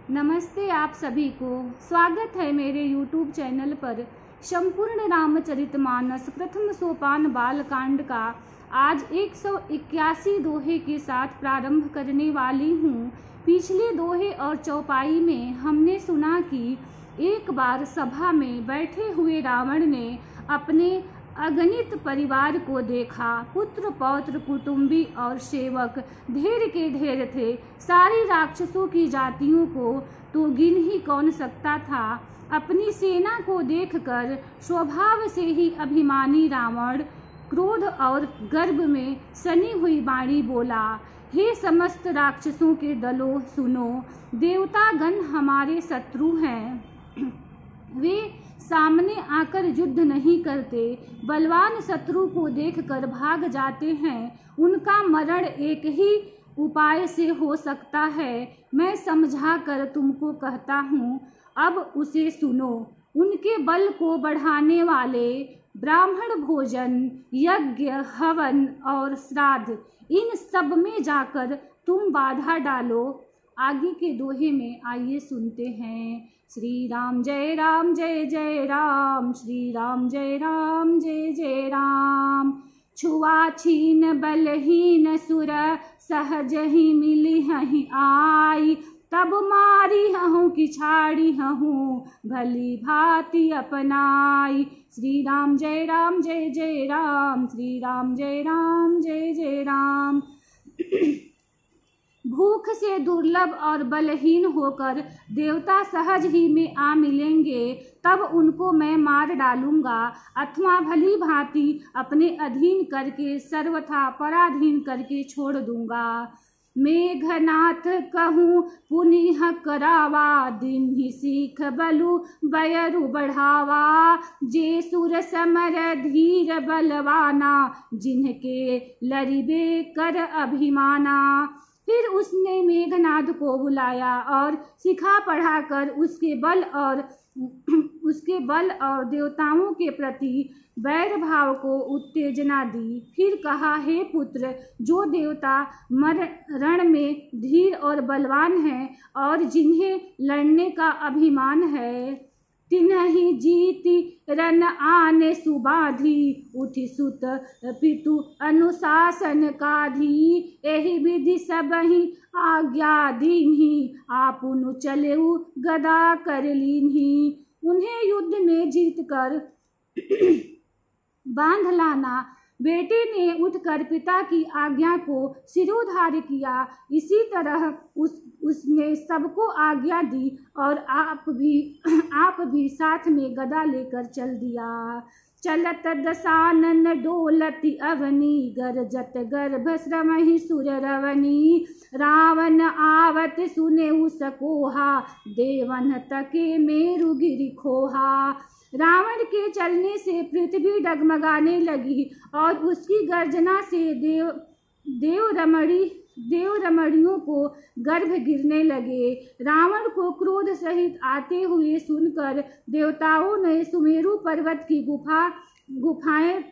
नमस्ते आप सभी को। स्वागत है मेरे YouTube चैनल पर। संपूर्ण रामचरितमानस प्रथम सोपान बालकांड का आज 181 दोहे के साथ प्रारंभ करने वाली हूँ। पिछले दोहे और चौपाई में हमने सुना कि एक बार सभा में बैठे हुए रावण ने अपने अगणित परिवार को देखा। पुत्र पौत्र कुटुंबी और सेवक ढेर के ढेर थे। सारी राक्षसों की जातियों को तो गिन ही कौन सकता था। अपनी सेना को देखकर स्वभाव से ही अभिमानी रावण क्रोध और गर्व में सनी हुई वाणी बोला, हे समस्त राक्षसों के दलों सुनो, देवतागण हमारे शत्रु हैं। वे सामने आकर युद्ध नहीं करते, बलवान शत्रु को देखकर भाग जाते हैं। उनका मरण एक ही उपाय से हो सकता है। मैं समझा कर तुमको कहता हूँ, अब उसे सुनो। उनके बल को बढ़ाने वाले ब्राह्मण भोजन, यज्ञ, हवन और श्राद्ध, इन सब में जाकर तुम बाधा डालो। आगे के दोहे में आइए सुनते हैं। श्री राम जय जय राम, श्री राम जय जय राम। छुआछीन बलहीन सुर, सहज ही मिली हहीं आई। तब मारी हूँ कि छाड़ी हूँ, भली भांति अपनाई। श्री राम जय जय राम, श्री राम जय जय राम। भूख से दुर्लभ और बलहीन होकर देवता सहज ही में आ मिलेंगे, तब उनको मैं मार डालूंगा अथवा भली भांति अपने अधीन करके सर्वथा पराधीन करके छोड़ दूंगा। मेघनाथ कहूँ पुनिह करावा, दिन ही सीख बलु बयरु बढ़ावा। जे सुर समर धीर बलवाना, जिनके लरिबे कर अभिमाना। फिर उसने मेघनाद को बुलाया और सिखा पढ़ाकर उसके बल और देवताओं के प्रति वैर भाव को उत्तेजना दी। फिर कहा, हे पुत्र, जो देवता रण में धीर और बलवान हैं और जिन्हें लड़ने का अभिमान है, तिन्हि जीति रन आने सुबाधी। उठि सुत पितु अनुशासन काधी, एहि विधि सबहि आज्ञा दीन्हि। आपुनु चलेउ गदा कर लीन्हि। उन्हें युद्ध में जीतकर बांध लाना। बेटे ने उठकर पिता की आज्ञा को शिरोधार्य किया। इसी तरह उसने सबको आज्ञा दी और आप भी साथ में गदा लेकर चल दिया। चलत दशानन डोलति अवनी, गरजत गर्भ श्रमहि सुर रवनी। रावण आवत सुनेउ सकोहा, देवन तके मेरु गिरि खोहा। रावण के चलने से पृथ्वी डगमगाने लगी और उसकी गर्जना से देव रमणियों को गर्भ गिरने लगे। रावण को क्रोध सहित आते हुए सुनकर देवताओं ने सुमेरु पर्वत की गुफाएं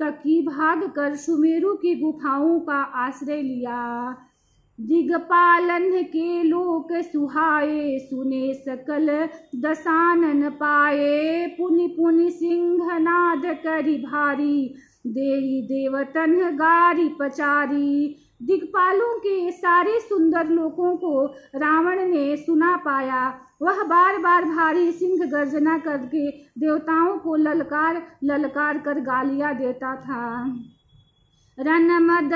तकी भागकर सुमेरु की गुफाओं का आश्रय लिया। दिगपालन के लोक सुहाए, सुने सकल दशानन पाए। पुनि पुनि सिंहनाद करि भारी, देई देवतन गारी पचारी। दिगपालों के सारे सुंदर लोकों को रावण ने सुना पाया। वह बार बार भारी सिंह गर्जना करके देवताओं को ललकार कर गालियां देता था। रन मद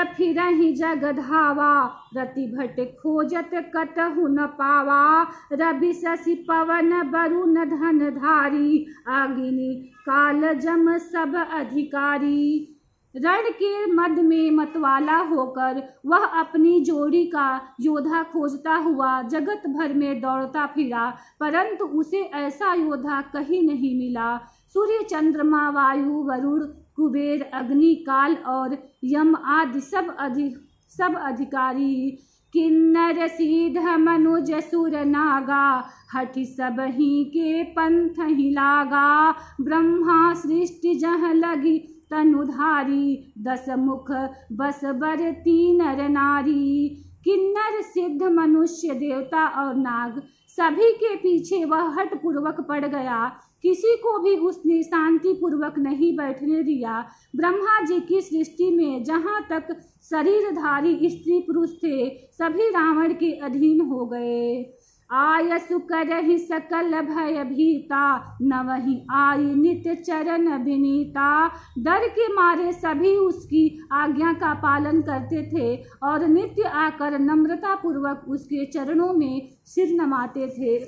फिरहि जग धावा, रति भट खोजत कतहु न पावा। रवि शशि पवन वरुण धन धारी, अग्नि काल जम सब अधिकारी। रण के मद में मतवाला होकर वह अपनी जोड़ी का योद्धा खोजता हुआ जगत भर में दौड़ता फिरा, परंतु उसे ऐसा योद्धा कहीं नहीं मिला। सूर्य, चंद्रमा, वायु, वरुण, कुबेर, अग्नि, काल और यम आदि सब अधिकारी। किन्नर सीध मनुज सुर नागा, हठि सबहि के पंथ ही लागा। ब्रह्मा सृष्टि जह लगी तनुधारी, 10 मुख बस बर 3 नर नारी। किन्नर, सिद्ध, मनुष्य, देवता और नाग सभी के पीछे वह हठ पूर्वक पड़ गया। किसी को भी उसने शांति पूर्वक नहीं बैठने दिया। ब्रह्मा जी की सृष्टि में जहाँ तक शरीरधारी स्त्री पुरुष थे, सभी रावण के अधीन हो गए। आयसु करहि सकल भय भीता, नवहि आय नित्य चरण विनीता। डर के मारे सभी उसकी आज्ञा का पालन करते थे और नित्य आकर नम्रता पूर्वक उसके चरणों में सिर नमाते थे।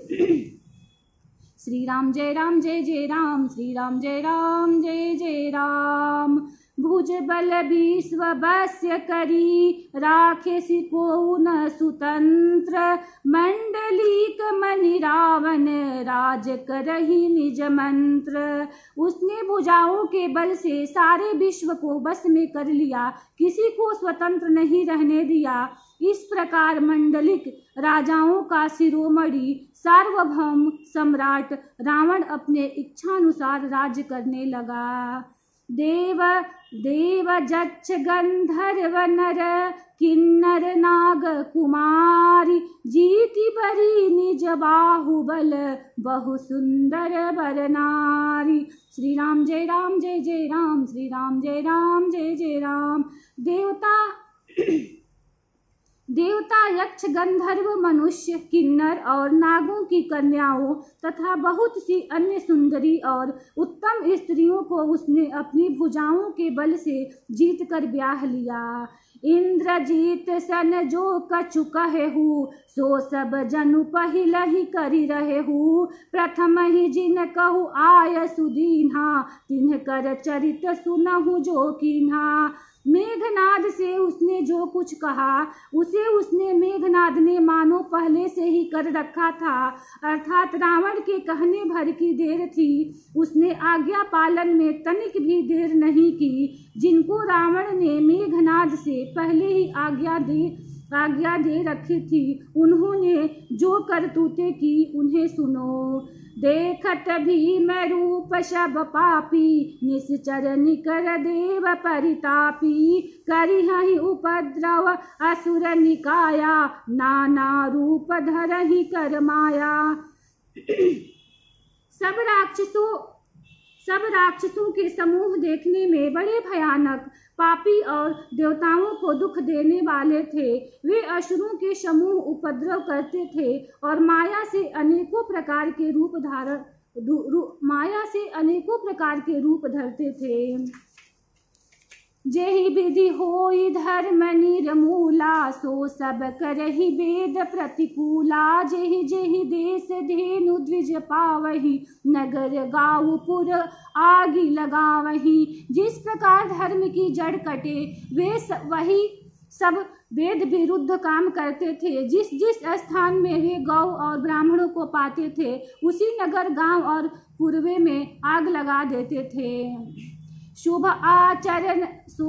श्री राम जय राम जय जय राम, श्री राम जय राम जय जय राम। भुज बल विश्व बस्य करी, राखे सिको न सुतंत्र। मंडलीक मणि रावण, राज करहि निज मंत्र। उसने भुजाओं के बल से सारे विश्व को बस में कर लिया, किसी को स्वतंत्र नहीं रहने दिया। इस प्रकार मंडलिक राजाओं का शिरोमणि सार्वभौम सम्राट रावण अपने इच्छानुसार राज्य करने लगा। देव देव जच्छ गंधर्व नर, किन्नर नाग कुमारी। जीति बरी निज बाहुबल, बहु सुंदर बर नारी। श्री राम जय राम जय जय राम, श्री राम जय राम जय जय राम। देवता, यक्ष, गंधर्व, मनुष्य, किन्नर और नागों की कन्याओं तथा बहुत सी अन्य सुंदरी और उत्तम स्त्रियों को उसने अपनी भुजाओं के बल से जीत कर ब्याह लिया। इंद्रजीत सन जो कछु कहेहु, सो सब जनु पहिलहि करि रहेहु। प्रथम ही जिन कहु आय सुदीन्हा, तिन्ह कर चरित सुनहु जो कीन्हा। मेघनाद से उसने जो कुछ कहा, उसे उसने मेघनाद ने मानो पहले से ही कर रखा था, अर्थात रावण के कहने भर की देर थी। उसने आज्ञा पालन में तनिक भी देर नहीं की। जिनको रावण ने मेघनाद से पहले ही आज्ञा दे रखी थी, उन्होंने जो करतूते की उन्हें सुनो। देखत भीम रूप शब पापी, निश्चर निकर देव परितापी। करिहि उपद्रव असुर निकाया, नाना रूप धरहि कर माया। सब राक्षसों के समूह देखने में बड़े भयानक, पापी और देवताओं को दुख देने वाले थे। वे असुरों के समूह उपद्रव करते थे और माया से अनेकों प्रकार के रूप धरते थे। जेहि विधि होई धर्म निर्मूला, सो सब करहि वेद प्रतिकूला। जेहि जेहि देश धेनु द्विज पावहि, नगर गाँव पुर आगि लगावहि। जिस प्रकार धर्म की जड़ कटे, वे वही सब वेद विरुद्ध काम करते थे। जिस जिस स्थान में वे गौ और ब्राह्मणों को पाते थे, उसी नगर गांव और पूर्वे में आग लगा देते थे। शुभ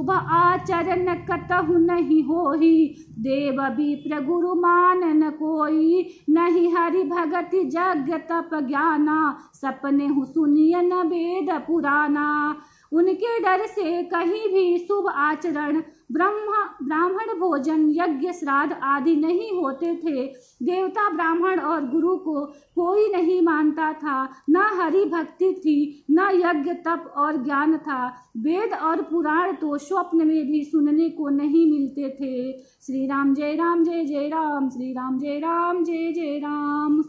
आचरण कतहु नहीं होई, देव विप्र गुरु मानन कोई। नहीं हरि भगति यज्ञ तप ज्ञाना, सपने हु सुनिय न वेद पुराना। उनके डर से कहीं भी शुभ आचरण, ब्राह्मण भोजन, यज्ञ, श्राद्ध आदि नहीं होते थे। देवता, ब्राह्मण और गुरु को कोई नहीं मानता था। न हरि भक्ति थी, न यज्ञ, तप और ज्ञान था। वेद और पुराण तो स्वप्न में भी सुनने को नहीं मिलते थे। श्री राम जय राम जय जय राम, श्री राम जय राम जय जय राम।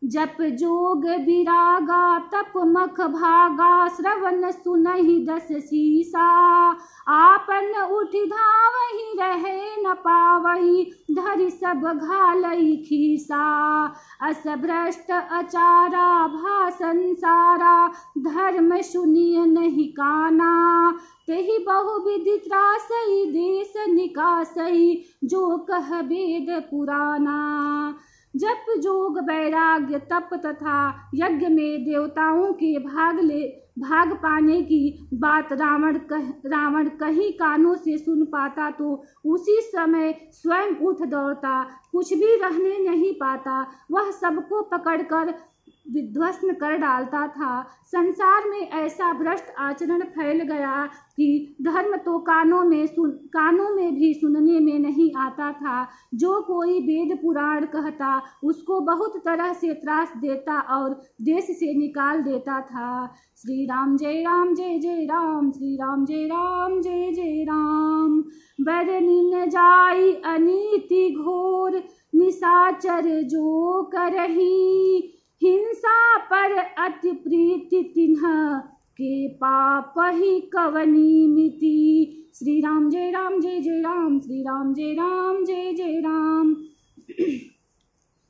जप जोग विरागा, तप मख भागा, श्रवण सुनहि दस सीसा। आपन उठि धावहि, रहे न पावहि, धरि सब घालहि खीसा। अस भ्रष्ट अचारा, भा संसारा, धर्म सुनिय नहीं काना। तेहि बहुविधि त्रासहि, देश निकासहि, जो कह वेद पुराना। जप जोग वैराग्य तप तथा यज्ञ में देवताओं के भाग पाने की बात रावण कहीं कानों से सुन पाता तो उसी समय स्वयं उठ दौड़ता, कुछ भी रहने नहीं पाता। वह सबको पकड़कर विध्वस्त कर डालता था। संसार में ऐसा भ्रष्ट आचरण फैल गया कि धर्म तो कानों में भी सुनने में नहीं आता था। जो कोई वेद पुराण कहता उसको बहुत तरह से त्रास देता और देश से निकाल देता था। श्री राम जय राम जय जय राम, श्री राम जय राम जय जय राम। बरनिन जाई अनीति घोर, निशाचर जो करही, हिंसा पर अति प्रीति तिन्ह, के पाप ही कवनी मिति। श्री राम जय राम जय जय राम, श्री राम जय राम जय जय राम।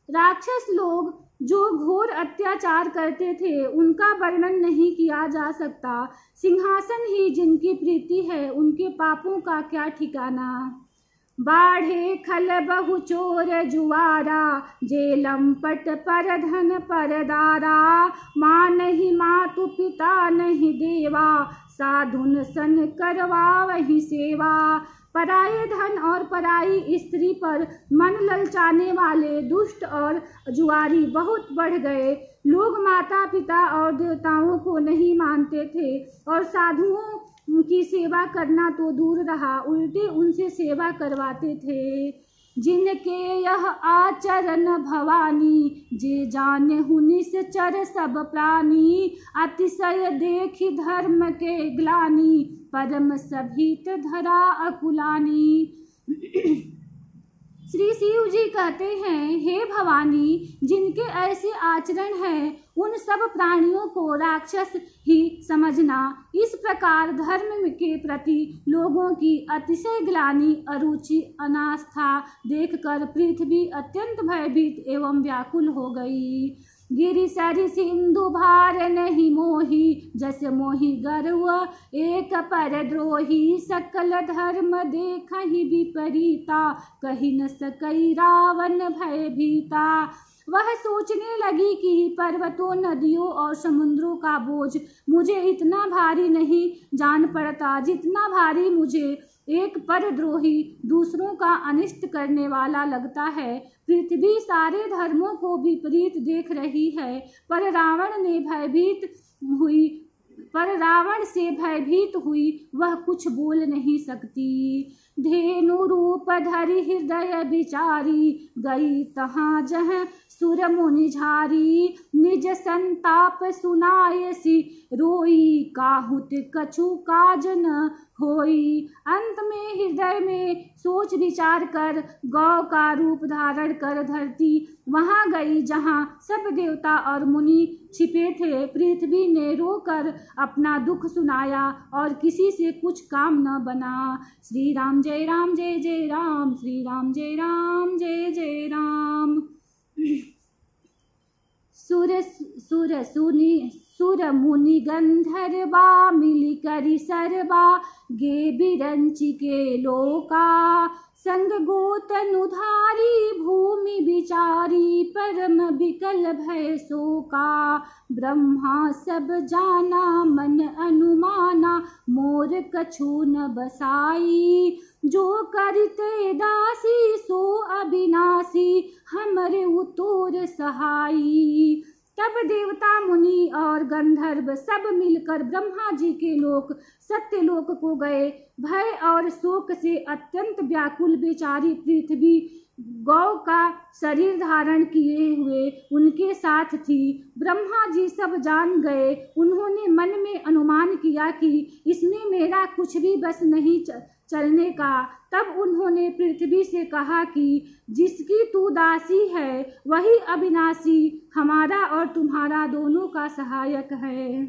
राक्षस लोग जो घोर अत्याचार करते थे उनका वर्णन नहीं किया जा सकता। सिंहासन ही जिनकी प्रीति है उनके पापों का क्या ठिकाना। बाढ़े खल बहु चोर जुआरा, जेलम पट पर धन पर दारा। माँ नहीं मातु पिता नहीं देवा, साधुन सन करवा वही सेवा। पराये धन और पराई स्त्री पर मन ललचाने वाले दुष्ट और जुआरी बहुत बढ़ गए। लोग माता पिता और देवताओं को नहीं मानते थे और साधुओं की सेवा करना तो दूर रहा, उल्टे उनसे सेवा करवाते थे। जिनके यह आचरण भवानी, जे जाने निश्चर सब प्राणी। अतिशय देखी धर्म के ग्लानि, परम सभीत धरा अकुलानी। श्री शिव जी कहते हैं, हे भवानी, जिनके ऐसे आचरण हैं उन सब प्राणियों को राक्षस ही समझना। इस प्रकार धर्म के प्रति लोगों की अतिशय ग्लानि, अरुचि, अनास्था देखकर पृथ्वी अत्यंत भयभीत एवं व्याकुल हो गई। गिरि सरि सिंधु भार नहीं मोही, जस मोहि गर्व एक पर द्रोही। सकल धर्म देखहि विपरीता, कहि न सकई रावण भयभीता। वह सोचने लगी कि पर्वतों, नदियों और समुद्रों का बोझ मुझे इतना भारी नहीं जान पड़ता जितना भारी मुझे एक परद्रोही दूसरों का अनिष्ट करने वाला लगता है। पृथ्वी सारे धर्मों को विपरीत देख रही है, पर रावण से भयभीत हुई वह कुछ बोल नहीं सकती। धेनु रूप धरि हृदय विचारी, गई तहाँ जहाँ सुर मुनि झारी। निज संताप सुनायसी, रोई काहुत कछु काज न होई। अंत में हृदय में सोच विचार कर गौ का रूप धारण कर धरती वहां गई जहां सब देवता और मुनि छिपे थे। पृथ्वी ने रोकर अपना दुख सुनाया और किसी से कुछ काम न बना। श्री राम जय राम जय जय राम, श्री राम जय राम जय जय राम। सुर मुनि गंधर्वा, मिली करी सरवा, गे बिरंची के लोका। संग गोतनुधारी, भूमि विचारी, परम विकल भय शोका। ब्रह्मा सब जाना, मन अनुमाना, मोर कछु न बसाई। जो करते दासी, सो अविनाशी, हमरे उतोर सहाई। तब देवता, मुनि और गंधर्व सब मिलकर ब्रह्मा जी के लोक सत्यलोक को गए। भय और शोक से अत्यंत व्याकुल बेचारी पृथ्वी गौ का शरीर धारण किए हुए उनके साथ थी। ब्रह्मा जी सब जान गए। उन्होंने मन में अनुमान किया कि इसमें मेरा कुछ भी बस नहीं चलने का। तब उन्होंने पृथ्वी से कहा कि जिसकी तू दासी है वही अविनाशी, हमारा और तुम्हारा दोनों का सहायक है।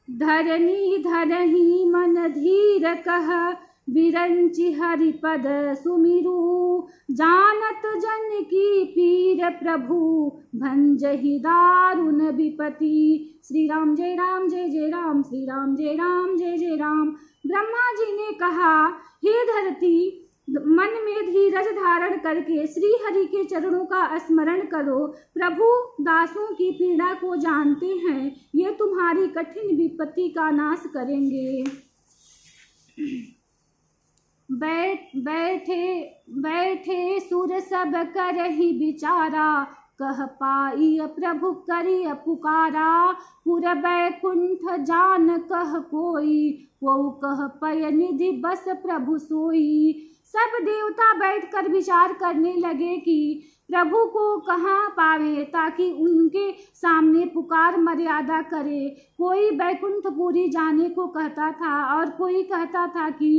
धरनी धरही मन धीर कह, बिरंचि हरिपद सुमिरु। जानत जन की पीर प्रभु, भंजहि दारुण विपति। श्री राम जय राम जय जय राम, श्री राम जय राम जय जय राम। ब्रह्मा जी ने कहा, हे धरती, मन में धीरज धारण करके श्री हरि के चरणों का स्मरण करो। प्रभु दासों की पीड़ा को जानते हैं, ये तुम्हारी कठिन विपत्ति का नाश करेंगे। बैठे सुर सब करहि विचारा, कह पाई प्रभु करिय पुकारा, पुर बैकुंठ जान कह कोई, को कह पय निधि बस प्रभु सोई। सब देवता बैठकर विचार करने लगे कि प्रभु को कहाँ पावे ताकि उनके सामने पुकार मर्यादा करे। कोई बैकुंठपुरी जाने को कहता था और कोई कहता था कि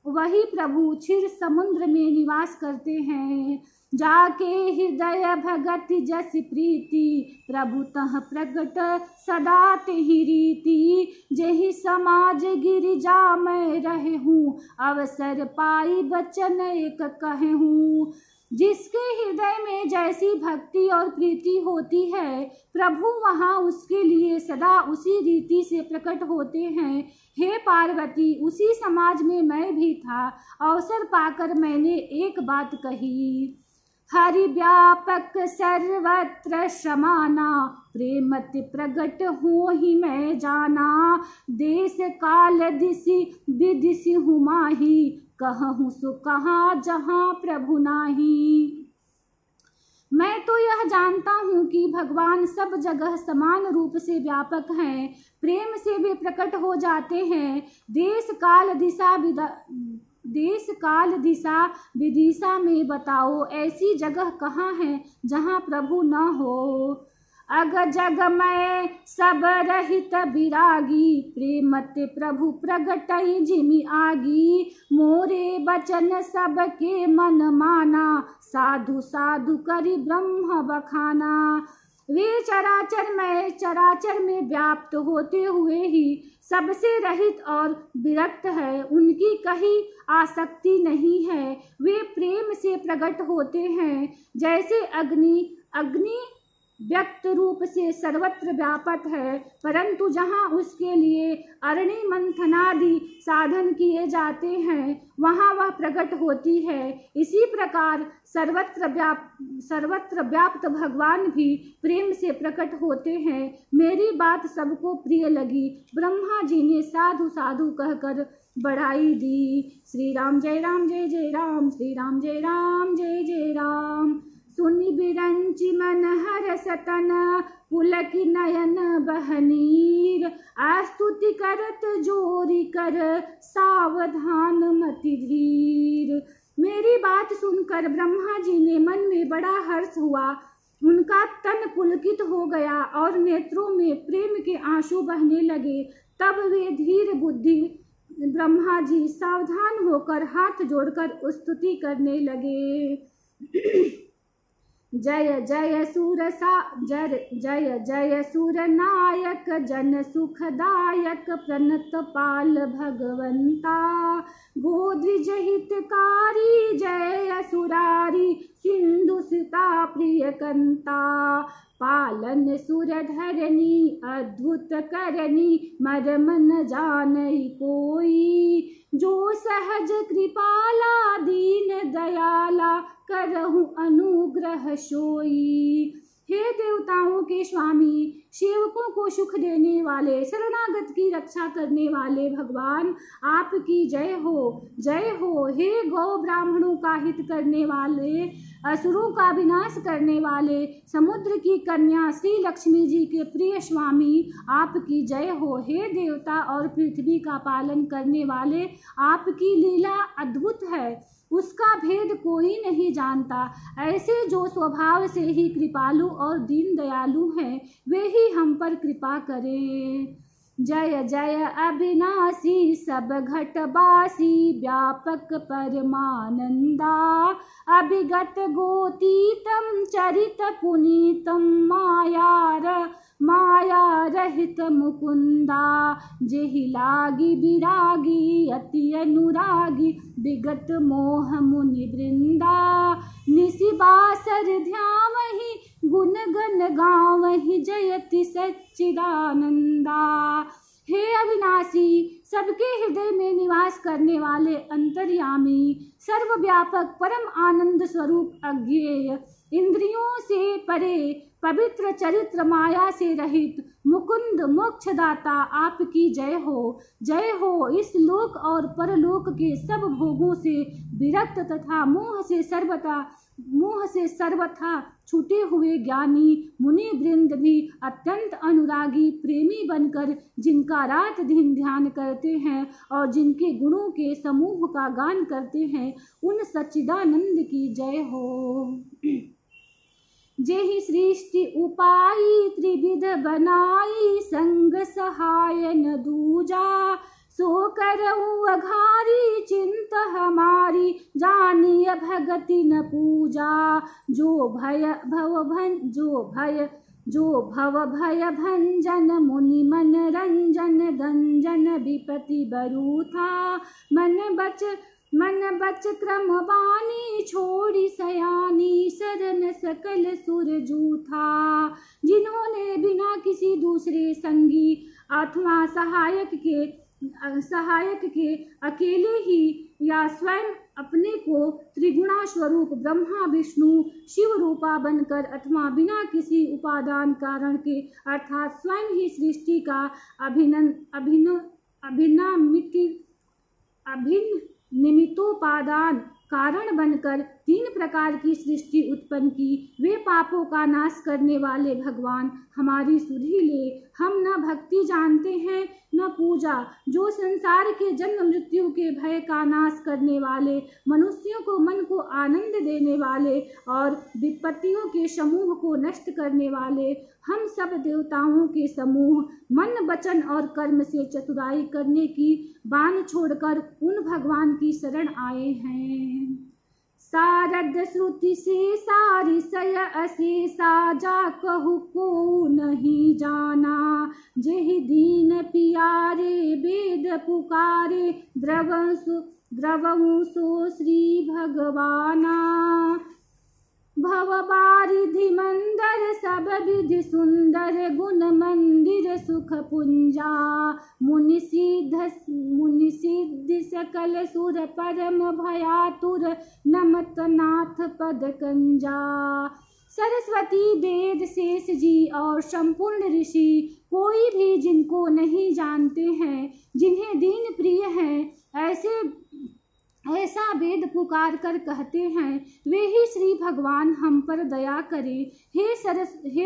वही प्रभु क्षीर समुद्र में निवास करते हैं। जाके हृदय भगत जस प्रीति, प्रभु तह प्रगट सदा तेहि रीति। जेहि समाज गिरिजा मैं रहे हूँ, अवसर पाई बचन एक कहे हूँ। जिसके हृदय में जैसी भक्ति और प्रीति होती है, प्रभु वहाँ उसके लिए सदा उसी रीति से प्रकट होते हैं। हे पार्वती, उसी समाज में मैं भी था। अवसर पाकर मैंने एक बात कही। हरि व्यापक सर्वत्र समाना, प्रेमति प्रगट हो ही मैं जाना। देश काल दिशि विदिशि हूँ माही, कहूँ सो कहाँ जहाँ प्रभु नाही। मैं तो यह जानता हूँ कि भगवान सब जगह समान रूप से व्यापक हैं, प्रेम से वे प्रकट हो जाते हैं। देश काल दिशा विदिशा में बताओ ऐसी जगह कहाँ है जहाँ प्रभु न हो। अग जग में सब रहित विरागी, प्रेमते प्रभु प्रगटई जिमि आगी। मोरे बचन सबके मन माना, साधु साधु करि ब्रह्म बखाना। वे चराचर में व्याप्त होते हुए ही सबसे रहित और विरक्त है, उनकी कहीं आसक्ति नहीं है। वे प्रेम से प्रकट होते हैं। जैसे अग्नि व्यक्त रूप से सर्वत्र व्यापक है, परंतु जहाँ उसके लिए अरणि मंथनादि साधन किए जाते हैं वहाँ वह प्रकट होती है। इसी प्रकार सर्वत्र व्याप्त भगवान भी प्रेम से प्रकट होते हैं। मेरी बात सबको प्रिय लगी। ब्रह्मा जी ने साधु साधु कहकर बढ़ाई दी। श्री राम जय राम जय जय राम, श्री राम जय राम जय जय राम। सुनि बिरंचि मन हर सतन, पुलकि नयन बहनीर। आस्तुति करत जोरी कर, सावधान मति धीर। मेरी बात सुनकर ब्रह्मा जी ने मन में बड़ा हर्ष हुआ। उनका तन पुलकित हो गया और नेत्रों में प्रेम के आंसू बहने लगे। तब वे धीर बुद्धि ब्रह्मा जी सावधान होकर हाथ जोड़कर स्तुति करने लगे। जय जय सुर नायक, जन सुखदायक, प्रणत पाल भगवंता। गोद्विज हितकारी, जय असुरारी, सिंधु सुता प्रिय कंता। पालन सुर धरनी, अद्भुत करनी, मर्म न जानई कोई। जो सहज कृपाला, दीन दयाला, करहु अनुग्रह सोई। हे देवताओं के स्वामी, सेवकों को सुख देने वाले, शरणागत की रक्षा करने वाले भगवान, आपकी जय हो, जय हो। हे गौ ब्राह्मणों का हित करने वाले, असुरों का विनाश करने वाले, समुद्र की कन्या श्री लक्ष्मी जी के प्रिय स्वामी, आपकी जय हो। हे देवता और पृथ्वी का पालन करने वाले, आपकी लीला अद्भुत है, उसका भेद कोई नहीं जानता। ऐसे जो स्वभाव से ही कृपालु और दीन दयालु हैं, वे ही हम पर कृपा करें। जय जय अविनाशी, सब घटवासी, व्यापक परमानंदा। अभिगत गोतीतम, चरित पुनीतम, माया रहित मुकुंदा। जेहि लागी विरागी, अति अनुरागी, विगत मोह मुनि वृंदा। निसि बासर ध्यावहि, गुण गण गावहि, जयति सच्चिदानंदा। हे अविनाशी, सबके हृदय में निवास करने वाले, अंतर्यामी, सर्वव्यापक, परम आनंद स्वरूप, अज्ञेय, इंद्रियों से परे, पवित्र चरित्र, माया से रहित, मुकुंद, मोक्षदाता, आपकी जय हो, जय हो। इस लोक और परलोक के सब भोगों से विरक्त तथा मोह से सर्वथा मोह से सर्वथा छूटे हुए ज्ञानी मुनि वृंद भी अत्यंत अनुरागी प्रेमी बनकर जिनका रात दिन ध्यान करते हैं और जिनके गुणों के समूह का गान करते हैं, उन सच्चिदानंद की जय हो। जेहि सृष्टि उपाई त्रिविध बनाई, संग सहाय न दूजा, सो करऊ अघारी चिंत हमारी, जानिय भगति न पूजा। जो भव भय भंजन, मुनि मन रंजन, गंजन विपति बरू था। मन बच क्रम वाणी, छोड़ी सयानी, सरन सकल सुर जूथा। जिन्होंने बिना किसी दूसरे संगी अथवा सहायक के अकेले ही या स्वयं अपने को त्रिगुणा स्वरूप ब्रह्मा विष्णु शिव रूपा बनकर अथवा बिना किसी उपादान कारण के अर्थात स्वयं ही सृष्टि का अभिन्न निमित्तोपादान कारण बनकर 3 प्रकार की सृष्टि उत्पन्न की, वे पापों का नाश करने वाले भगवान हमारी सुधि ले। हम न भक्ति जानते हैं न पूजा, जो संसार के जन्म मृत्यु के भय का नाश करने वाले, मनुष्यों को मन को आनंद देने वाले और विपत्तियों के समूह को नष्ट करने वाले, हम सब देवताओं के समूह मन वचन और कर्म से चतुराई करने की बान छोड़कर उन भगवान की शरण आए हैं। सारद श्रुति से सारी सय अशेषा, जा कहु को नहीं जाना। जेहि दीन पियारे वेद पुकारे, द्रवहु सो श्री भगवाना। भव बारिधि मंदर सब विधि सुंदर, गुण मंदिर सुख पुंजा। मुनि सिद्ध सकल सुर, परम भयातुर नमत नाथ पद कंजा। सरस्वती वेद शेष जी और संपूर्ण ऋषि कोई भी जिनको नहीं जानते हैं, जिन्हें दीन प्रिय हैं, ऐसा वेद पुकार कर कहते हैं, वे ही श्री भगवान हम पर दया करें। हे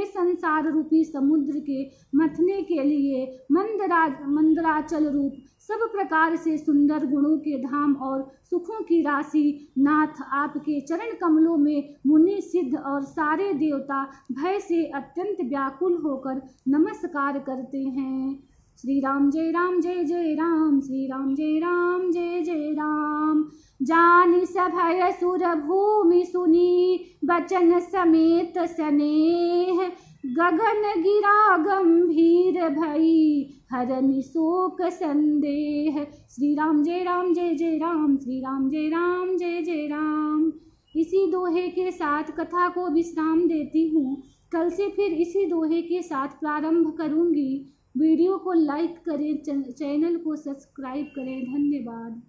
संसार रूपी समुद्र के मथने के लिए मंदराचल रूप सब प्रकार से सुंदर गुणों के धाम और सुखों की राशि नाथ, आपके चरण कमलों में मुनि सिद्ध और सारे देवता भय से अत्यंत व्याकुल होकर नमस्कार करते हैं। श्री राम जय जय राम, श्री राम जय जय राम। जानि सभय सुर भूमि सुनी, बचन समेत स्नेह, गगन गिरा गंभीर भई, हरनि शोक संदेह। श्री राम जय जय राम, श्री राम जय जय राम। इसी दोहे के साथ कथा को विश्राम देती हूँ। कल से फिर इसी दोहे के साथ प्रारंभ करूँगी। वीडियो को लाइक करें, चैनल को सब्सक्राइब करें। धन्यवाद।